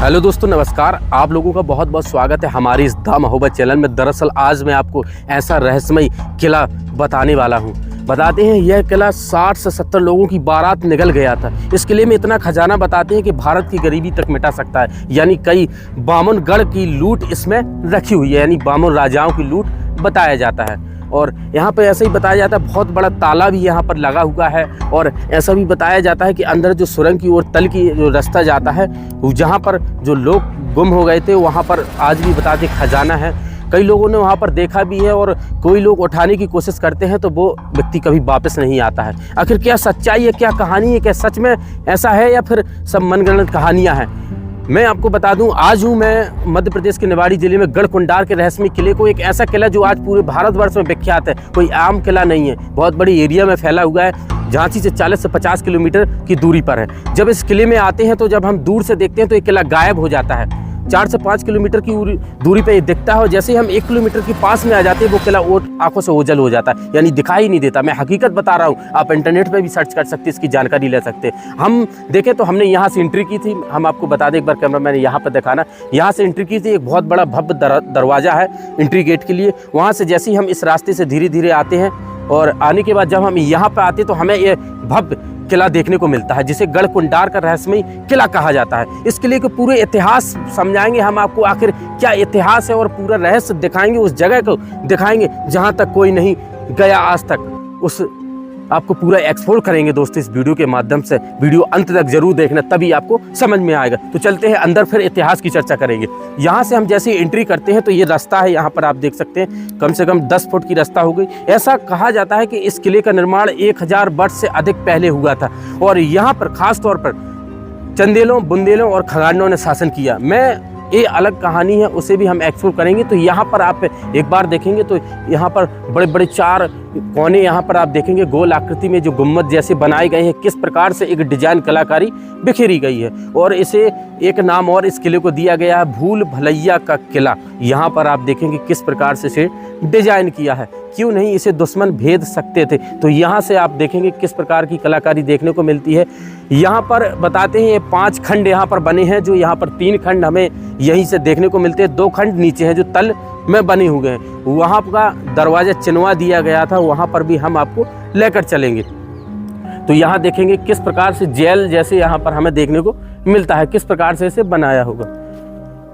Hello दोस्तों, नमस्कार। आप लोगों का बहुत बहुत स्वागत है हमारी इस द महोबत चैनल में। दरअसल आज मैं आपको ऐसा रहस्यमय किला बताने वाला हूँ। बताते हैं यह किला 60 से 70 लोगों की बारात निकल गया था। इस किले में इतना खजाना बताते हैं कि भारत की गरीबी तक मिटा सकता है। यानी कई बामनगढ़ की लूट इसमें रखी हुई है, यानी बामन राजाओं की लूट बताया जाता है। और यहाँ पे ऐसा ही बताया जाता है बहुत बड़ा ताला भी यहाँ पर लगा हुआ है। और ऐसा भी बताया जाता है कि अंदर जो सुरंग की ओर तल की जो रास्ता जाता है, जहाँ पर जो लोग गुम हो गए थे वहाँ पर आज भी बताते खजाना है। कई लोगों ने वहाँ पर देखा भी है और कोई लोग उठाने की कोशिश करते हैं तो वो व्यक्ति कभी वापस नहीं आता है। आखिर क्या सच्चाई है, क्या कहानी है, क्या सच में ऐसा है या फिर सब मनगढ़ंत कहानियाँ हैं? मैं आपको बता दूं, आज हूं मैं मध्य प्रदेश के निवाड़ी जिले में गढ़कुंडार के रहस्यमय किले को। एक ऐसा किला जो आज पूरे भारतवर्ष में विख्यात है। कोई आम किला नहीं है, बहुत बड़ी एरिया में फैला हुआ है। झांसी से 40 से 50 किलोमीटर की दूरी पर है। जब इस किले में आते हैं तो जब हम दूर से देखते हैं तो ये किला गायब हो जाता है। 4 से 5 किलोमीटर की दूरी पे ये दिखता है और जैसे ही हम 1 किलोमीटर के पास में आ जाते हैं वो किला आंखों से ओझल हो जाता है, यानी दिखाई नहीं देता। मैं हकीकत बता रहा हूँ, आप इंटरनेट पे भी सर्च कर सकते हैं, इसकी जानकारी ले सकते हैं। हम देखें तो हमने यहाँ से एंट्री की थी। हम आपको बता दें, एक बार कैमरा मैंने यहाँ पर दिखाना, यहाँ से एंट्री की थी। एक बहुत बड़ा भव्य दरवाज़ा है एंट्री गेट के लिए। वहाँ से जैसे ही हम इस रास्ते से धीरे धीरे आते हैं और आने के बाद जब हम यहाँ पर आते तो हमें ये भव्य किला देखने को मिलता है, जिसे गढ़कुंडार का रहस्यमय किला कहा जाता है। इस किले के पूरे इतिहास समझाएंगे हम आपको, आखिर क्या इतिहास है, और पूरा रहस्य दिखाएंगे, उस जगह को दिखाएंगे जहां तक कोई नहीं गया आज तक। उस आपको पूरा एक्सप्लोर करेंगे दोस्तों इस वीडियो के माध्यम से। वीडियो अंत तक जरूर देखना, तभी आपको समझ में आएगा। तो चलते हैं अंदर, फिर इतिहास की चर्चा करेंगे। यहाँ से हम जैसे एंट्री करते हैं तो ये रास्ता है, यहाँ पर आप देख सकते हैं कम से कम 10 फुट की रास्ता हो गई। ऐसा कहा जाता है कि इस किले का निर्माण 1000 वर्ष से अधिक पहले हुआ था और यहाँ पर खास तौर पर चंदेलों, बुंदेलों और खगानों ने शासन किया। ये अलग कहानी है, उसे भी हम एक्सप्लोर करेंगे। तो यहाँ पर आप एक बार देखेंगे तो यहाँ पर बड़े बड़े 4 कोने यहाँ पर आप देखेंगे गोल आकृति में जो गुम्बद जैसे बनाए गए हैं। किस प्रकार से एक डिजाइन कलाकारी बिखेरी गई है और इसे एक नाम और इस किले को दिया गया है, भूल भलैया का किला। यहाँ पर आप देखेंगे किस प्रकार से इसे डिजाइन किया है। क्यों नहीं इसे दुश्मन भेद सकते थे। तो यहाँ से आप देखेंगे किस प्रकार की कलाकारी देखने को मिलती है। यहाँ पर बताते हैं ये 5 खंड यहाँ पर बने हैं, जो यहाँ पर 3 खंड हमें यहीं से देखने को मिलते हैं। 2 खंड नीचे हैं जो तल में बने हुए हैं। वहाँ का दरवाजा चिनवा दिया गया था, वहाँ पर भी हम आपको लेकर चलेंगे। तो यहाँ देखेंगे किस प्रकार से जेल जैसे यहाँ पर हमें देखने को मिलता है, किस प्रकार से इसे बनाया होगा।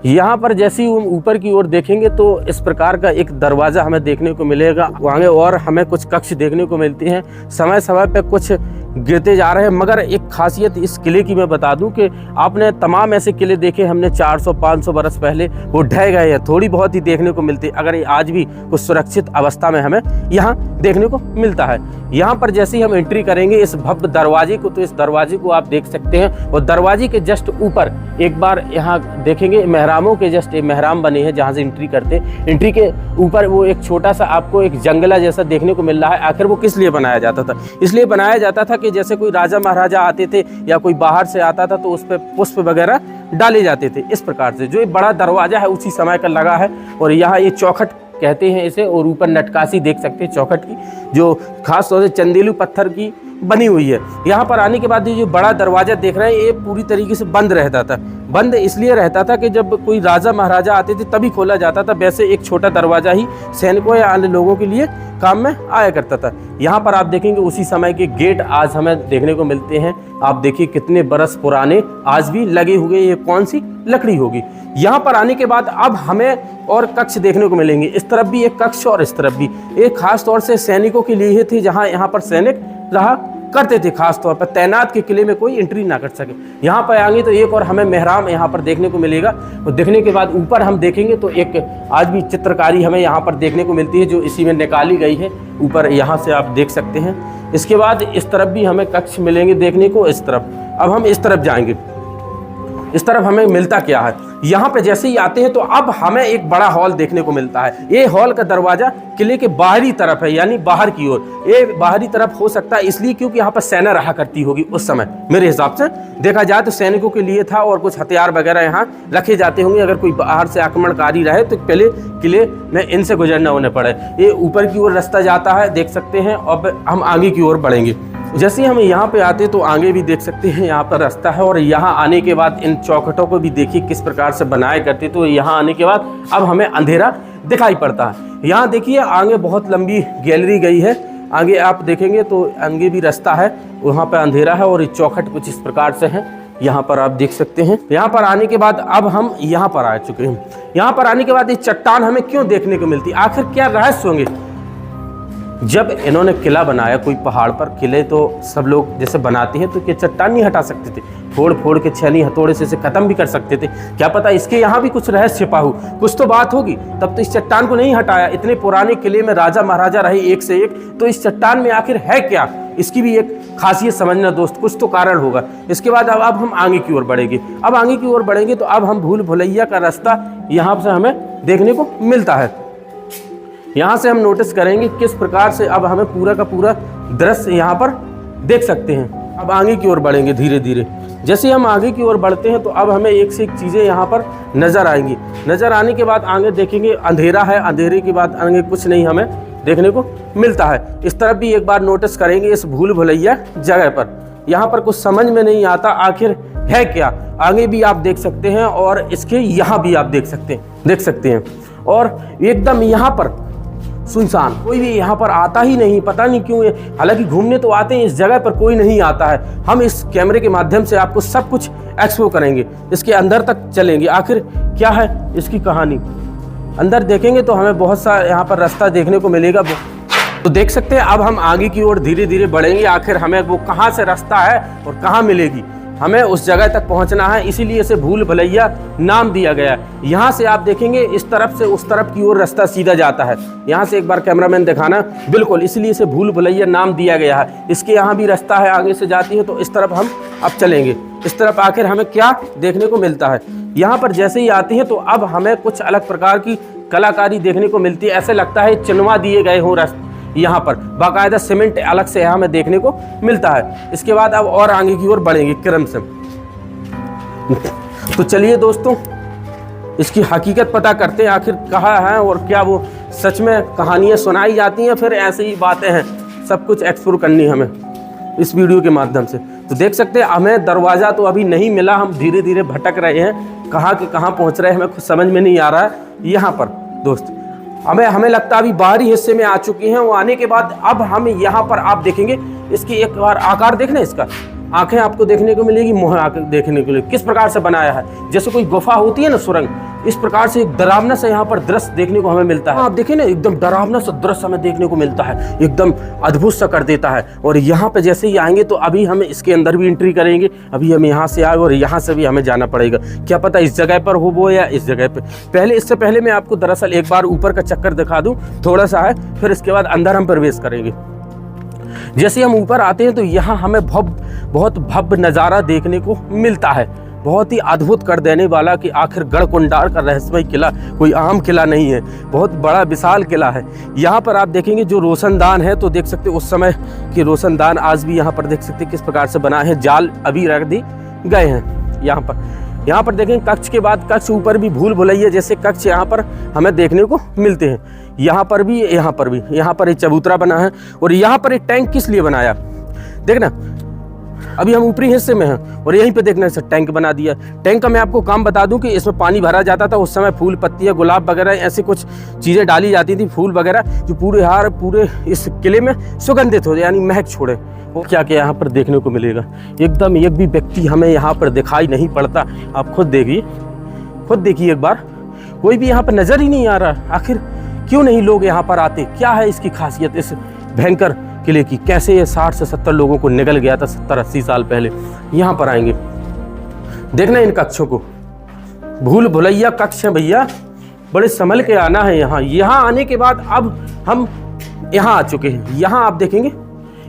यहाँ पर जैसे ही ऊपर की ओर देखेंगे तो इस प्रकार का एक दरवाज़ा हमें देखने को मिलेगा वहाँ, और हमें कुछ कक्ष देखने को मिलती हैं। समय समय पे कुछ गिरते जा रहे हैं, मगर एक खासियत इस किले की मैं बता दूं कि आपने तमाम ऐसे किले देखे हमने 400-500 बरस पहले, वो ढह गए हैं, थोड़ी बहुत ही देखने को मिलती है। अगर ये आज भी कुछ सुरक्षित अवस्था में हमें यहाँ देखने को मिलता है। यहाँ पर जैसे ही हम एंट्री करेंगे इस भव्य दरवाजे को, तो इस दरवाजे को आप देख सकते हैं और दरवाजे के जस्ट ऊपर एक बार यहाँ देखेंगे मेहरामों के जस्ट एक मेहराम बने हैं जहाँ से एंट्री करते हैं। एंट्री के ऊपर वो एक छोटा सा आपको एक जंगला जैसा देखने को मिल रहा है। आखिर वो किस लिए बनाया जाता था? इसलिए बनाया जाता था कि जैसे कोई राजा महाराजा आते थे या कोई बाहर से आता था तो उस पर पुष्प वगैरह डाले जाते थे। इस प्रकार से जो एक बड़ा दरवाजा है उसी समय का लगा है और यहाँ ये चौखट कहते हैं इसे, और ऊपर नटकासी देख सकते हैं चौखट की, जो खास तौर से चंदेलू पत्थर की बनी हुई है। यहाँ पर आने के बाद ये जो बड़ा दरवाजा देख रहे हैं ये पूरी तरीके से बंद रहता था। बंद इसलिए रहता था कि जब कोई राजा महाराजा आते थे तभी खोला जाता था। वैसे एक छोटा दरवाजा ही सैनिकों या अन्य लोगों के लिए काम में आया करता था। यहाँ पर आप देखेंगे उसी समय के गेट आज हमें देखने को मिलते हैं। आप देखिए कितने बरस पुराने आज भी लगे हुए, ये कौन सी लकड़ी होगी। यहाँ पर आने के बाद अब हमें और कक्ष देखने को मिलेंगे। इस तरफ भी एक कक्ष और इस तरफ भी एक, खास तौर से सैनिकों के लिए थे, जहाँ यहाँ पर सैनिक रहा करते थे, खास तौर पर तैनात के किले में कोई एंट्री ना कर सके। यहाँ पर आएंगे तो एक और हमें मेहराम यहाँ पर देखने को मिलेगा। और देखने के बाद ऊपर हम देखेंगे तो एक आज भी चित्रकारी हमें यहाँ पर देखने को मिलती है जो इसी में निकाली गई है। ऊपर यहाँ से आप देख सकते हैं। इसके बाद इस तरफ भी हमें कक्ष मिलेंगे देखने को। इस तरफ अब हम इस तरफ जाएंगे। इस तरफ हमें मिलता क्या है, यहाँ पे जैसे ही आते हैं तो अब हमें एक बड़ा हॉल देखने को मिलता है। ये हॉल का दरवाजा किले के बाहरी तरफ है, यानी बाहर की ओर। ये बाहरी तरफ हो सकता है इसलिए क्योंकि यहाँ पर सेना रहा करती होगी उस समय। मेरे हिसाब से देखा जाए तो सैनिकों के लिए था और कुछ हथियार वगैरह यहाँ रखे जाते होंगे। अगर कोई बाहर से आक्रमणकारी रहे तो पहले किले में इनसे गुजरना होने पड़े। ये ऊपर की ओर रास्ता जाता है, देख सकते हैं। अब हम आगे की ओर बढ़ेंगे। जैसे ही हम यहाँ पे आते तो आगे भी देख सकते हैं, यहाँ पर रास्ता है और यहाँ आने के बाद इन चौखटों को भी देखिए किस प्रकार से बनाया करते। तो यहाँ आने के बाद अब हमें अंधेरा दिखाई पड़ता है। यहाँ देखिए आगे बहुत लंबी गैलरी गई है, आगे आप देखेंगे तो आगे भी रास्ता है, वहाँ पर अंधेरा है और ये चौखट कुछ इस प्रकार से है, यहाँ पर आप देख सकते हैं। यहाँ पर आने के बाद अब हम यहाँ पर आ चुके हैं। यहाँ पर आने के बाद ये चट्टान हमें क्यों देखने को मिलती, आखिर क्या रहस्य होंगे। जब इन्होंने किला बनाया कोई पहाड़ पर, किले तो सब लोग जैसे बनाते हैं तो क्या चट्टान नहीं हटा सकते थे, फोड़ फोड़ के छेनी हथौड़े से इसे खत्म भी कर सकते थे। क्या पता इसके यहाँ भी कुछ रहस्य छिपा हो, कुछ तो बात होगी, तब तो इस चट्टान को नहीं हटाया। इतने पुराने किले में राजा महाराजा रहे एक से एक, तो इस चट्टान में आखिर है क्या, इसकी भी एक खासियत समझना दोस्त, कुछ तो कारण होगा। इसके बाद अब हम आगे की ओर बढ़ेंगे। अब आगे की ओर बढ़ेंगे तो अब हम भूल भुलैया का रास्ता यहाँ से हमें देखने को मिलता है। यहाँ से हम नोटिस करेंगे किस प्रकार से अब हमें पूरा का पूरा दृश्य यहाँ पर देख सकते हैं। अब आगे की ओर बढ़ेंगे धीरे धीरे। जैसे हम आगे की ओर बढ़ते हैं तो अब हमें एक से एक चीज़ें यहाँ पर नज़र आएंगी। नज़र आने के बाद आगे देखेंगे अंधेरा है, अंधेरे के बाद आगे कुछ नहीं हमें देखने को मिलता है। इस तरफ भी एक बार नोटिस करेंगे इस भूल भुलैया जगह पर। यहाँ पर कुछ समझ में नहीं आता आखिर है क्या। आगे भी आप देख सकते हैं और इसके यहाँ भी आप देख सकते हैं और एकदम यहाँ पर सुनसान, कोई भी यहाँ पर आता ही नहीं, पता नहीं क्यों। हालांकि घूमने तो आते हैं, इस जगह पर कोई नहीं आता है। हम इस कैमरे के माध्यम से आपको सब कुछ एक्सप्लोर करेंगे, इसके अंदर तक चलेंगे, आखिर क्या है इसकी कहानी। अंदर देखेंगे तो हमें बहुत सा यहाँ पर रास्ता देखने को मिलेगा। तो देख सकते हैं अब हम आगे की ओर धीरे धीरे बढ़ेंगे, आखिर हमें वो कहाँ से रास्ता है और कहाँ मिलेगी। हमें उस जगह तक पहुंचना है, इसीलिए इसे भूल भुलैया नाम दिया गया है। यहाँ से आप देखेंगे इस तरफ से उस तरफ की ओर रास्ता सीधा जाता है। यहाँ से एक बार कैमरामैन दिखाना, बिल्कुल, इसलिए इसे भूल भुलैया नाम दिया गया है। इसके यहाँ भी रास्ता है, आगे से जाती है, तो इस तरफ हम अब चलेंगे। इस तरफ आखिर हमें क्या देखने को मिलता है। यहाँ पर जैसे ही आती है तो अब हमें कुछ अलग प्रकार की कलाकारी देखने को मिलती है। ऐसे लगता है चिनवा दिए गए हों रास्ते, यहाँ पर बाकायदा सीमेंट अलग से हमें देखने को मिलता है। इसके बाद अब और आगे की ओर बढ़ेंगे क्रम से। तो चलिए दोस्तों, इसकी हकीकत पता करते हैं, आखिर कहाँ है और क्या वो सच में कहानियाँ सुनाई जाती हैं, फिर ऐसे ही बातें हैं। सब कुछ एक्सप्लोर करनी है हमें इस वीडियो के माध्यम से। तो देख सकते हैं हमें दरवाज़ा तो अभी नहीं मिला, हम धीरे धीरे भटक रहे हैं, कहाँ के कहाँ पहुँच रहे हैं हमें कुछ समझ में नहीं आ रहा है। यहाँ पर दोस्त हमें लगता है अभी बाहरी हिस्से में आ चुके हैं। वो आने के बाद अब हम यहाँ पर आप देखेंगे इसकी एक बार आकार देखना, इसका आंखें आपको देखने को मिलेगी, मुँह आंखें देखने के लिए किस प्रकार से बनाया है, जैसे कोई गुफा होती है ना, सुरंग, इस प्रकार से एक डरावना सा यहाँ पर दृश्य देखने को हमें मिलता है। आप देखें ना, एकदम डरावना सा दृश्य हमें देखने को मिलता है, एकदम अद्भुत सा कर देता है। और यहाँ पे जैसे ही आएंगे तो अभी हम इसके अंदर भी एंट्री करेंगे। अभी हम यहाँ से आए और यहाँ से भी हमें जाना पड़ेगा, क्या पता इस जगह पर हो वो या इस जगह पे। पहले इससे पहले मैं आपको दरअसल एक बार ऊपर का चक्कर दिखा दूँ, थोड़ा सा है, फिर इसके बाद अंदर हम प्रवेश करेंगे। जैसे हम ऊपर आते हैं तो यहाँ हमें बहुत भव्य नज़ारा देखने को मिलता है, बहुत ही अद्भुत कर देने वाला कि आखिर गढ़कुंडार का रहस्यमय किला कोई आम किला नहीं है, बहुत बड़ा विशाल किला है। यहाँ पर आप देखेंगे जो रोशनदान है, तो देख सकते उस समय के रोशनदान आज भी यहाँ पर देख सकते किस प्रकार से बना है, जाल अभी रख दी गए हैं। यहाँ पर देखें कक्ष के बाद कक्ष, ऊपर भी भूल भुलैया जैसे कक्ष यहाँ पर हमें देखने को मिलते हैं। यहाँ पर एक चबूतरा बना है। और यहाँ पर एक टैंक किस लिए बनाया देखना, अभी हम ऊपरी हिस्से में हैं और यहीं पे देखना से टैंक बना दिया। टैंक का मैं आपको काम बता दूं कि इसमें पानी भरा जाता था उस समय, फूल पत्तियां गुलाब वगैरह ऐसी कुछ चीज़ें डाली जाती थी, फूल वगैरह, जो पूरे इस किले में सुगंधित हो, यानी महक छोड़े। वो क्या क्या यहाँ पर देखने को मिलेगा, एकदम एक भी व्यक्ति हमें यहाँ पर दिखाई नहीं पड़ता। आप खुद देखिए एक बार, कोई भी यहाँ पर नज़र ही नहीं आ रहा। आखिर क्यों नहीं लोग यहाँ पर आते, क्या है इसकी खासियत इस भयंकर किले की, कैसे ये 60 से 70 लोगों को निगल गया था 70-80 साल पहले। यहाँ पर आएंगे, देखना इन कक्षों को, भूल भुलैया कक्ष है भैया, बड़े संभल के आना है यहाँ। यहाँ आने के बाद अब हम यहाँ आ चुके हैं। यहाँ आप देखेंगे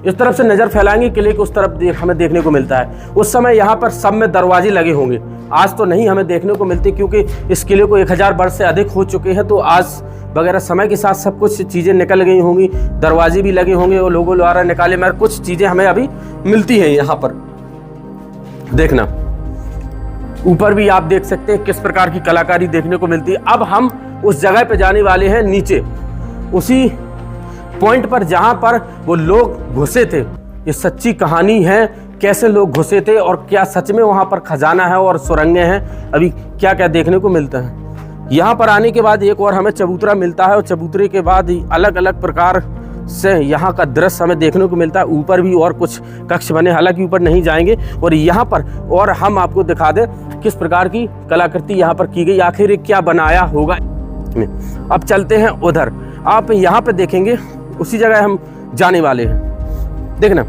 इस तरफ से नज़र फैलाएंगे किले के उस तरफ हमें देखने को मिलता है। उस समय यहाँ पर सब में दरवाजे लगे होंगे, आज तो नहीं हमें देखने को मिलते, क्योंकि इस किले को 1000 वर्ष से अधिक हो चुके हैं। तो आज वगैरह समय के साथ सब कुछ चीज़ें निकल गई होंगी, दरवाजे भी लगे होंगे और लोगों द्वारा निकाले, मगर कुछ चीज़ें हमें अभी मिलती हैं। यहाँ पर देखना, ऊपर भी आप देख सकते हैं किस प्रकार की कलाकारी देखने को मिलती है। अब हम उस जगह पे जाने वाले हैं, नीचे उसी पॉइंट पर जहाँ पर वो लोग घुसे थे, ये सच्ची कहानी है, कैसे लोग घुसे थे और क्या सच में वहाँ पर खजाना है और सुरंगें हैं, अभी क्या क्या देखने को मिलता है। यहाँ पर आने के बाद एक और हमें चबूतरा मिलता है और चबूतरे के बाद अलग अलग प्रकार से यहाँ का दृश्य हमें देखने को मिलता है। ऊपर भी और कुछ कक्ष बने, हालांकि ऊपर नहीं जाएंगे। और यहाँ पर और हम आपको दिखा दें किस प्रकार की कलाकृति यहाँ पर की गई, आखिर ये क्या बनाया होगा। अब चलते हैं उधर, आप यहाँ पे देखेंगे उसी जगह हम जाने वाले हैं। देखना,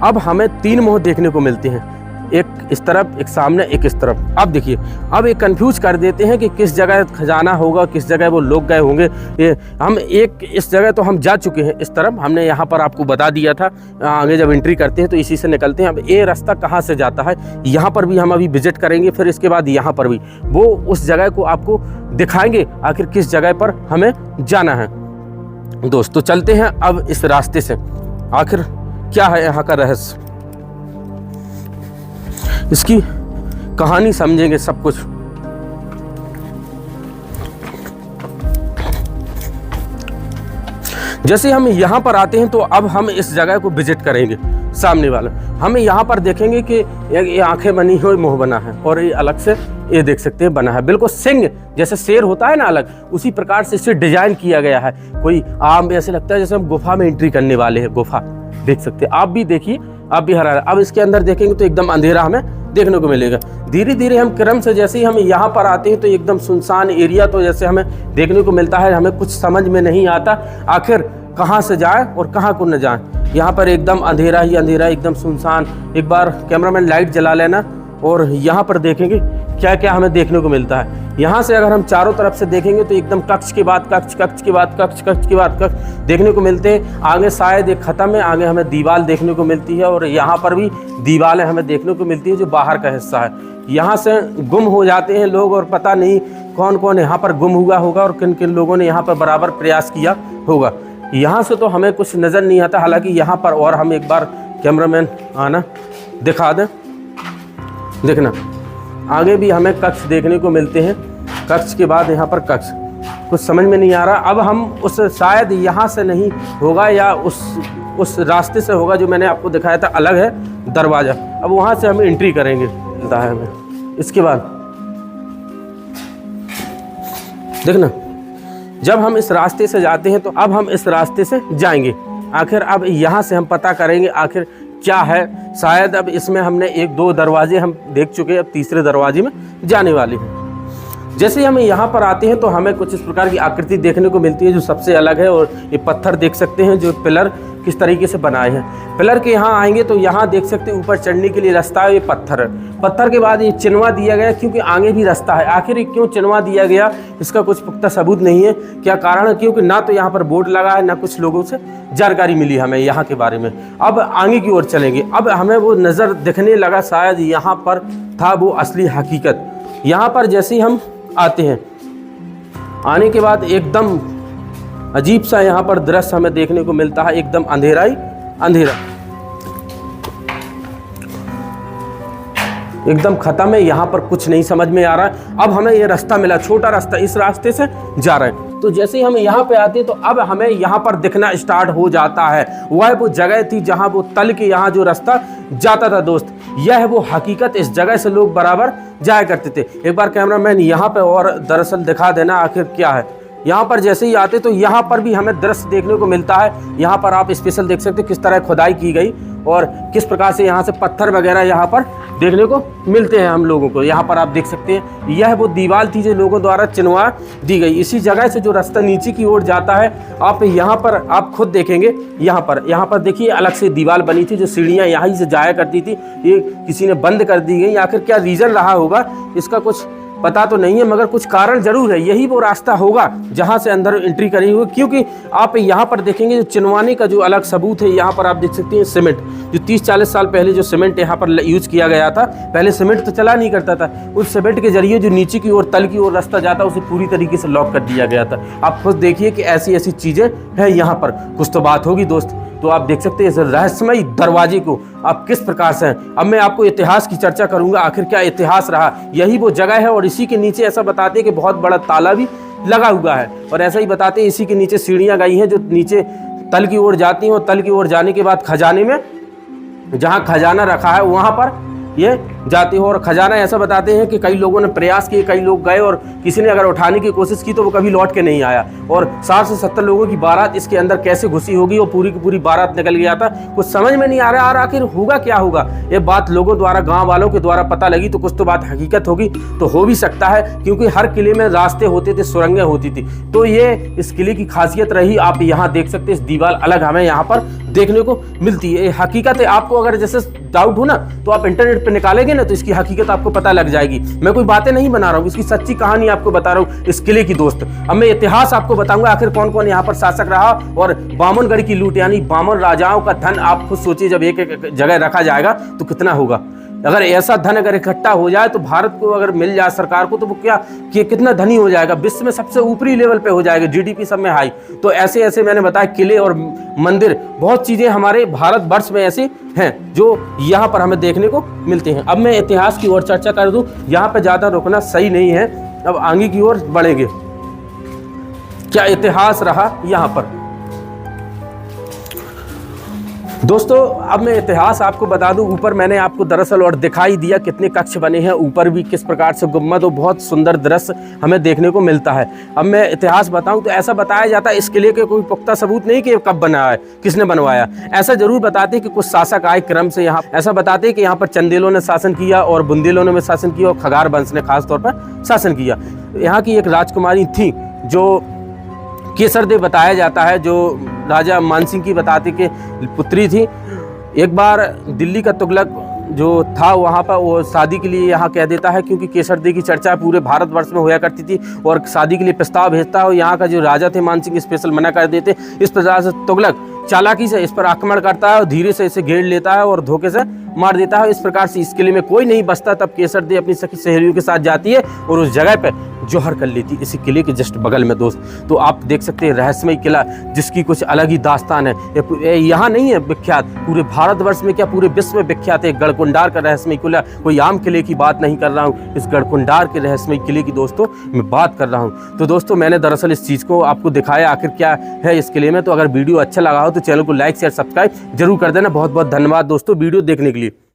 अब हमें 3 मोह देखने को मिलते हैं, एक इस तरफ, एक सामने, एक इस तरफ। अब देखिए, अब ये कंफ्यूज कर देते हैं कि किस जगह खजाना होगा, किस जगह वो लोग गए होंगे। ये हम एक इस जगह तो हम जा चुके हैं, इस तरफ हमने यहाँ पर आपको बता दिया था। आगे जब एंट्री करते हैं तो इसी से निकलते हैं। अब ये रास्ता कहाँ से जाता है, यहाँ पर भी हम अभी विजिट करेंगे, फिर इसके बाद यहाँ पर भी वो उस जगह को आपको दिखाएंगे, आखिर किस जगह पर हमें जाना है। दोस्तों चलते हैं अब इस रास्ते से, आखिर क्या है यहाँ का रहस्य, इसकी कहानी समझेंगे सब कुछ। जैसे हम यहाँ पर आते हैं तो अब हम इस जगह को विजिट करेंगे। सामने वाला हमें यहाँ पर देखेंगे कि ये आंखें बनी हुई मुंह बना है और ये अलग से ये देख सकते हैं बना है, बिल्कुल सिंह जैसे शेर होता है ना अलग, उसी प्रकार से इसे डिजाइन किया गया है। कोई आम ऐसे लगता है जैसे हम गुफा में एंट्री करने वाले हैं। गुफा देख सकते हैं, आप भी देखिए, आप भी हरा। अब इसके अंदर देखेंगे तो एकदम अंधेरा हमें देखने को मिलेगा। धीरे धीरे हम क्रम से जैसे ही हम यहाँ पर आते हैं तो एकदम सुनसान एरिया तो जैसे हमें देखने को मिलता है। हमें कुछ समझ में नहीं आता आखिर कहाँ से जाए और कहाँ को न जाए। यहाँ पर एकदम अंधेरा ही अंधेरा, एकदम सुनसान। एक बार कैमरामैन लाइट जला लेना और यहाँ पर देखेंगे क्या क्या हमें देखने को मिलता है। यहाँ से अगर हम चारों तरफ से देखेंगे तो एकदम कक्ष के बाद कक्ष, कक्ष के बाद कक्ष, कक्ष के बाद कक्ष देखने को मिलते हैं। आगे शायद एक ख़त्म है, आगे हमें दीवार देखने को मिलती है और यहाँ पर भी दीवारें हमें देखने को मिलती है जो बाहर का हिस्सा है। यहाँ से गुम हो जाते हैं लोग और पता नहीं कौन कौन यहाँ पर गुम हुआ होगा और किन किन लोगों ने यहाँ पर बराबर प्रयास किया होगा। यहाँ से तो हमें कुछ नज़र नहीं आता, हालांकि यहाँ पर और हम एक बार कैमरामैन आना दिखा दें। देखना, आगे भी हमें कक्ष देखने को मिलते हैं, कक्ष के बाद यहाँ पर कक्ष, कुछ समझ में नहीं आ रहा। अब हम उस शायद यहाँ से नहीं होगा या उस रास्ते से होगा जो मैंने आपको दिखाया था, अलग है दरवाज़ा। अब वहाँ से हम एंट्री करेंगे, मिलता है हमें। इसके बाद देखना, जब हम इस रास्ते से जाते हैं तो अब हम इस रास्ते से जाएंगे। आखिर अब यहाँ से हम पता करेंगे आखिर क्या है। शायद अब इसमें हमने 1-2 दरवाजे हम देख चुके हैं, अब तीसरे दरवाजे में जाने वाले हैं। जैसे हम यहाँ पर आते हैं तो हमें कुछ इस प्रकार की आकृति देखने को मिलती है जो सबसे अलग है। और ये पत्थर देख सकते हैं जो पिलर किस तरीके से बनाए हैं। पिलर के यहाँ आएंगे तो यहाँ देख सकते हैं ऊपर चढ़ने के लिए रास्ता है, ये पत्थर है। पत्थर के बाद ये चिनवा दिया गया क्योंकि आगे भी रास्ता है। आखिर ये क्यों चिनवा दिया गया इसका कुछ पुख्ता सबूत नहीं है। क्या कारण है, क्योंकि ना तो यहाँ पर बोर्ड लगा है, ना कुछ लोगों से जानकारी मिली हमें यहाँ के बारे में। अब आगे की ओर चलेंगे। अब हमें वो नज़र दिखने लगा, शायद यहाँ पर था वो असली हकीकत। यहाँ पर जैसे ही हम आते हैं, आने के बाद एकदम अजीब सा यहाँ पर दृश्य हमें देखने को मिलता है, एकदम अंधेरा ही अंधेरा, एकदम खत्म है। यहाँ पर कुछ नहीं समझ में आ रहा है। अब हमें ये रास्ता मिला, छोटा रास्ता, इस रास्ते से जा रहे हैं। तो जैसे ही हम यहाँ पे आते हैं तो अब हमें यहाँ पर दिखना स्टार्ट हो जाता है। वह वो जगह थी जहाँ वो तल के यहाँ जो रास्ता जाता था दोस्त, यह है वो हकीकत। इस जगह से लोग बराबर जाया करते थे। एक बार कैमरामैन यहाँ पे और दरअसल दिखा देना आखिर क्या है। यहाँ पर जैसे ही आते तो यहाँ पर भी हमें दृश्य देखने को मिलता है। यहाँ पर आप स्पेशल देख सकते हो किस तरह खुदाई की गई और किस प्रकार से यहाँ से पत्थर वगैरह यहाँ पर देखने को मिलते हैं हम लोगों को। यहाँ पर आप देख सकते हैं यह वो दीवार थी जो लोगों द्वारा चिनवा दी गई। इसी जगह से जो रास्ता नीचे की ओर जाता है, आप यहाँ पर आप खुद देखेंगे। यहाँ पर देखिए अलग से दीवार बनी थी जो सीढ़ियाँ यहाँ से जाया करती थी, ये किसी ने बंद कर दी गई। आखिर क्या रीज़न रहा होगा इसका कुछ पता तो नहीं है, मगर कुछ कारण जरूर है। यही वो रास्ता होगा जहां से अंदर एंट्री करी हुई, क्योंकि आप यहां पर देखेंगे जो चिनवाने का जो अलग सबूत है। यहां पर आप देख सकते हैं सीमेंट, जो 30-40 साल पहले जो सीमेंट यहां पर यूज किया गया था। पहले सीमेंट तो चला नहीं करता था, उस सीमेंट के जरिए जो नीचे की ओर तल की ओर रास्ता जाता उसे पूरी तरीके से लॉक कर दिया गया था। आप खुद देखिए कि ऐसी ऐसी चीजें हैं यहाँ पर। कुछ तो बात होगी दोस्त। तो आप देख सकते हैं इस रहस्यमयी दरवाजे को आप किस प्रकार से हैं। अब मैं आपको इतिहास की चर्चा करूंगा, आखिर क्या इतिहास रहा। यही वो जगह है और इसी के नीचे ऐसा बताते हैं कि बहुत बड़ा ताला भी लगा हुआ है। और ऐसा ही बताते हैं इसी के नीचे सीढ़ियां गई हैं जो नीचे तल की ओर जाती हैं और तल की ओर जाने के बाद खजाने में, जहाँ खजाना रखा है वहाँ पर ये जाती हो। और खजाना ऐसा बताते हैं कि कई लोगों ने प्रयास किए, कई लोग गए और किसी ने अगर उठाने की कोशिश की तो वो कभी लौट के नहीं आया। और 60 से 70 लोगों की बारात इसके अंदर कैसे घुसी होगी और पूरी की पूरी बारात निकल गया था, कुछ समझ में नहीं आ रहा। और आखिर होगा क्या होगा, ये बात लोगों द्वारा, गाँव वालों के द्वारा पता लगी तो कुछ तो बात हकीकत होगी। तो हो भी सकता है, क्योंकि हर किले में रास्ते होते थे, सुरंगें होती थी। तो ये इस किले की खासियत रही। आप यहाँ देख सकते हैं, इस दीवार अलग हमें यहाँ पर देखने को मिलती है। हकीकत है, आपको अगर जैसे डाउट हो ना तो आप इंटरनेट पे निकालेंगे ना तो इसकी हकीकत आपको पता लग जाएगी। मैं कोई बातें नहीं बना रहा हूँ, इसकी सच्ची कहानी आपको बता रहा हूँ इस किले की दोस्त। अब मैं इतिहास आपको बताऊंगा आखिर कौन कौन यहाँ पर शासक रहा। और बामनगढ़ की लूट यानी बामन राजाओं का धन, आप खुद सोचिए जब एक एक जगह रखा जाएगा तो कितना होगा। अगर ऐसा धन अगर इकट्ठा हो जाए तो भारत को अगर मिल जाए सरकार को तो वो क्या कि कितना धनी हो जाएगा, विश्व में सबसे ऊपरी लेवल पे हो जाएगा, जीडीपी सब में हाई। तो ऐसे ऐसे मैंने बताया किले और मंदिर, बहुत चीज़ें हमारे भारतवर्ष में ऐसी हैं जो यहाँ पर हमें देखने को मिलते हैं। अब मैं इतिहास की ओर चर्चा कर दूँ, यहाँ पर ज़्यादा रुकना सही नहीं है, अब आगे की ओर बढ़ेंगे। क्या इतिहास रहा यहाँ पर दोस्तों। अब मैं इतिहास आपको बता दूं, ऊपर मैंने आपको दरअसल और दिखाई दिया कितने कक्ष बने हैं, ऊपर भी किस प्रकार से गुम्बद और बहुत सुंदर दृश्य हमें देखने को मिलता है। अब मैं इतिहास बताऊं तो ऐसा बताया जाता है इस किले के कोई पुख्ता सबूत नहीं कि कब बना है, किसने बनवाया। ऐसा जरूर बताते हैं कि कुछ शासक आए क्रम से यहाँ, ऐसा बताते हैं कि यहाँ पर चंदेलों ने शासन किया और बुंदेलों ने शासन किया और खगार वंश ने खास तौर पर शासन किया। यहाँ की एक राजकुमारी थी जो केसरदेव बताया जाता है, जो राजा मानसिंह की बताते कि पुत्री थी। एक बार दिल्ली का तुगलक जो था वहाँ पर वो शादी के लिए यहाँ कह देता है, क्योंकि केसरदेव की चर्चा पूरे भारतवर्ष में होया करती थी और शादी के लिए प्रस्ताव भेजता है और यहाँ का जो राजा थे मानसिंह स्पेशल मना कर देते। इस प्रकार से तुगलक चालाकी से इस पर आक्रमण करता है और धीरे से इसे घेर लेता है और धोखे से मार देता है। इस प्रकार से इस किले में कोई नहीं बचता। तब केसरदेव अपनी सखी सहेलियों के साथ जाती है और उस जगह पे जोहर कर लेती, इसी किले के जस्ट बगल में दोस्त। तो आप देख सकते हैं रहस्यमय किला जिसकी कुछ अलग ही दास्तान है। यहाँ नहीं है विख्यात, पूरे भारतवर्ष में क्या पूरे विश्व में विख्यात है गढ़कुंडार का रहस्यमय किला। कोई आम किले की बात नहीं कर रहा हूँ, इस गढ़कुंडार के रहस्यमय किले की दोस्तों मैं बात कर रहा हूँ। तो दोस्तों मैंने दरअसल इस चीज़ को आपको दिखाया आखिर क्या है इस किले में। तो अगर वीडियो अच्छा लगा हो तो चैनल को लाइक शेयर सब्सक्राइब जरूर कर देना। बहुत बहुत धन्यवाद दोस्तों वीडियो देखने के लिए।